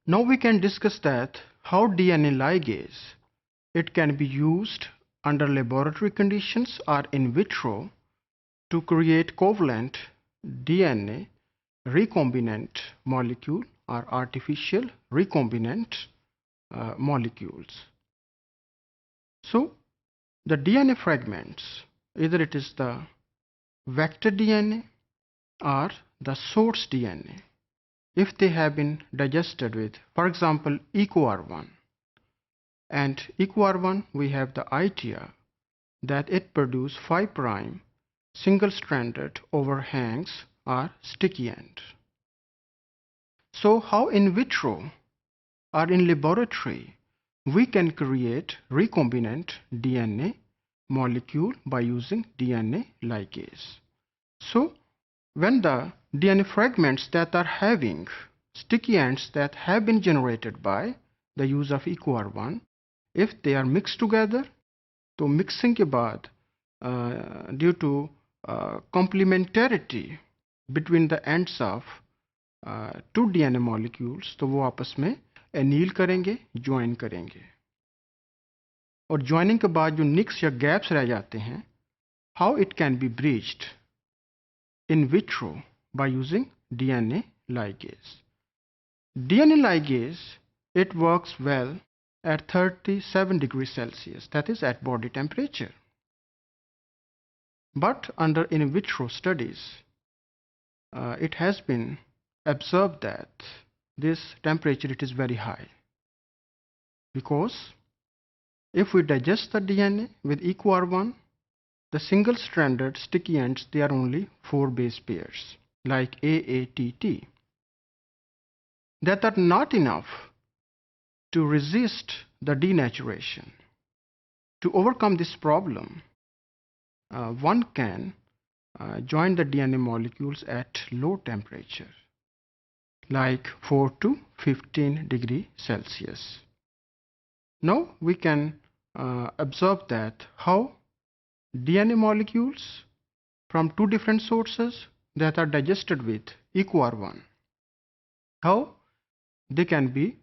Now we can discuss that how DNA ligase it can be used under laboratory conditions or in vitro to create covalent DNA recombinant molecule or artificial recombinant molecules. So the DNA fragments, either it is the vector DNA or the source DNA, if they have been digested with, for example, EcoR1, and EcoR1 we have the idea that it produces 5' single-stranded overhangs or sticky end. So how in vitro or in laboratory we can create recombinant DNA molecule by using DNA ligase. So when the DNA fragments that are having sticky ends that have been generated by the use of EcoR1, if they are mixed together, तो mixing के बाद due to complementarity between the ends of two DNA molecules, तो वो आपस में anneal करेंगे, join करेंगे, और joining के बाद जो nicks या gaps रह जाते हैं, how it can be bridged in vitro by using DNA ligase. DNA ligase, it works well at 37 degrees Celsius, that is at body temperature. But under in vitro studies, it has been observed that this temperature it is very high, because if we digest the DNA with EcoR1, the single-stranded sticky ends, they are only 4 base pairs, like AATT, that are not enough to resist the denaturation. To overcome this problem, one can join the DNA molecules at low temperature, like 4 to 15 degrees Celsius. Now we can observe that how DNA molecules from two different sources that are digested with EcoR1, how they can be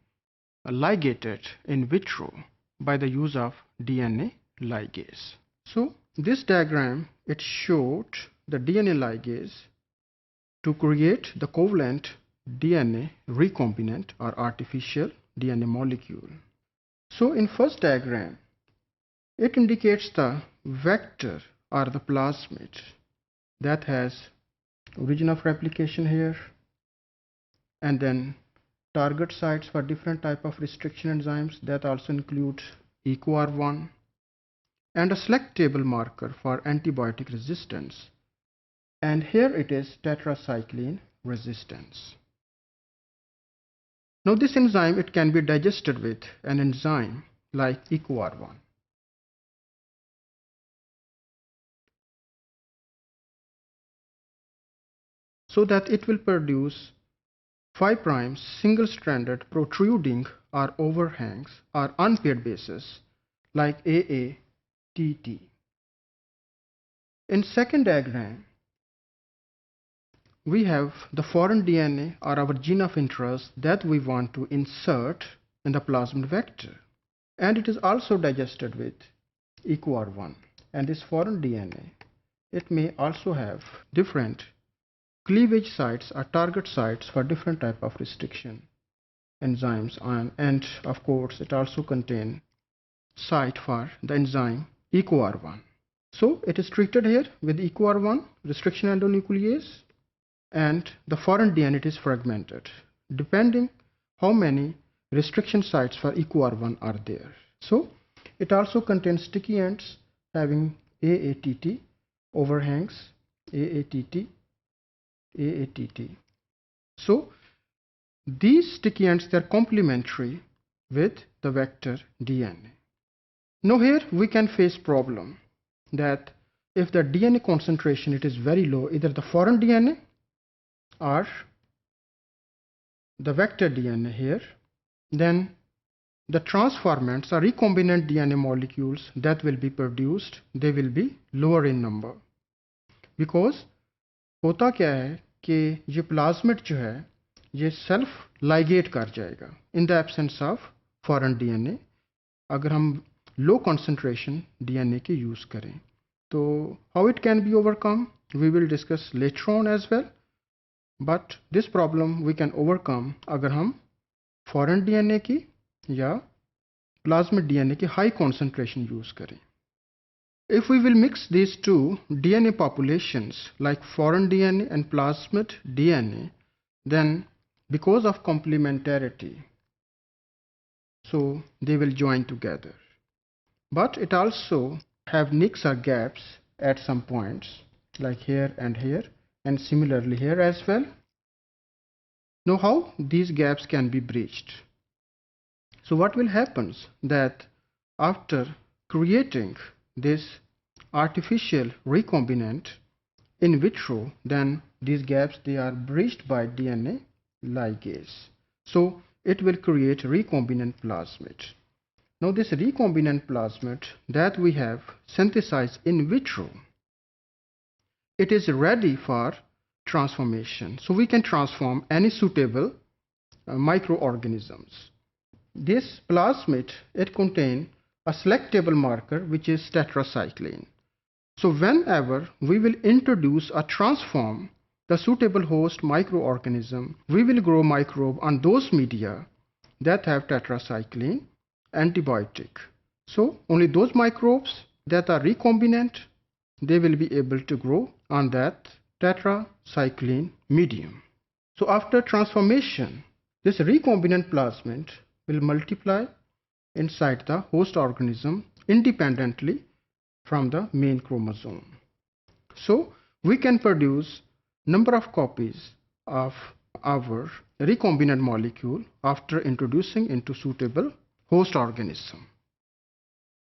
ligated in vitro by the use of DNA ligase. So this diagram, it showed the DNA ligase to create the covalent DNA recombinant or artificial DNA molecule. So in first diagram, it indicates the vector or the plasmid that has origin of replication here, and then target sites for different type of restriction enzymes that also include EcoR1, and a selectable marker for antibiotic resistance, and here it is tetracycline resistance. Now this enzyme, it can be digested with an enzyme like EcoR1. So that it will produce 5' single-stranded protruding or overhangs or unpaired bases like AATT. In second diagram, we have the foreign DNA or our gene of interest that we want to insert in the plasmid vector, and it is also digested with EcoR1. And this foreign DNA, it may also have different cleavage sites or target sites for different type of restriction enzymes, and of course it also contains site for the enzyme EcoR1. So it is treated here with EcoR1 restriction endonuclease, and the foreign DNA it is fragmented depending how many restriction sites for EcoR1 are there. So it also contains sticky ends having AATT overhangs, AATT. So these sticky ends, they are complementary with the vector DNA. Now here we can face problem that if the DNA concentration it is very low, either the foreign DNA or the vector DNA here, then the transformants or recombinant DNA molecules that will be produced, they will be lower in number, because होता क्या है कि ये plasmid जो है ये self ligate कर जाएगा in the absence of foreign DNA अगर हम low concentration DNA के use करें. तो how it can be overcome we will discuss later on as well, but this problem we can overcome अगर हम foreign DNA की या plasmid DNA की high concentration use करें. If we will mix these two DNA populations like foreign DNA and plasmid DNA, then because of complementarity, so they will join together. But it also have nicks or gaps at some points like here and similarly here as well. Now how these gaps can be breached? So what will happen that after creating this artificial recombinant in vitro, then these gaps they are breached by DNA ligase. So it will create recombinant plasmid. Now this recombinant plasmid that we have synthesized in vitro, it is ready for transformation. So we can transform any suitable microorganisms. This plasmid, it contains a selectable marker which is tetracycline. So whenever we will introduce or transform the suitable host microorganism, we will grow microbe on those media that have tetracycline antibiotic. So only those microbes that are recombinant, they will be able to grow on that tetracycline medium. So after transformation, this recombinant plasmid will multiply inside the host organism independently from the main chromosome. So we can produce number of copies of our recombinant molecule after introducing into suitable host organism.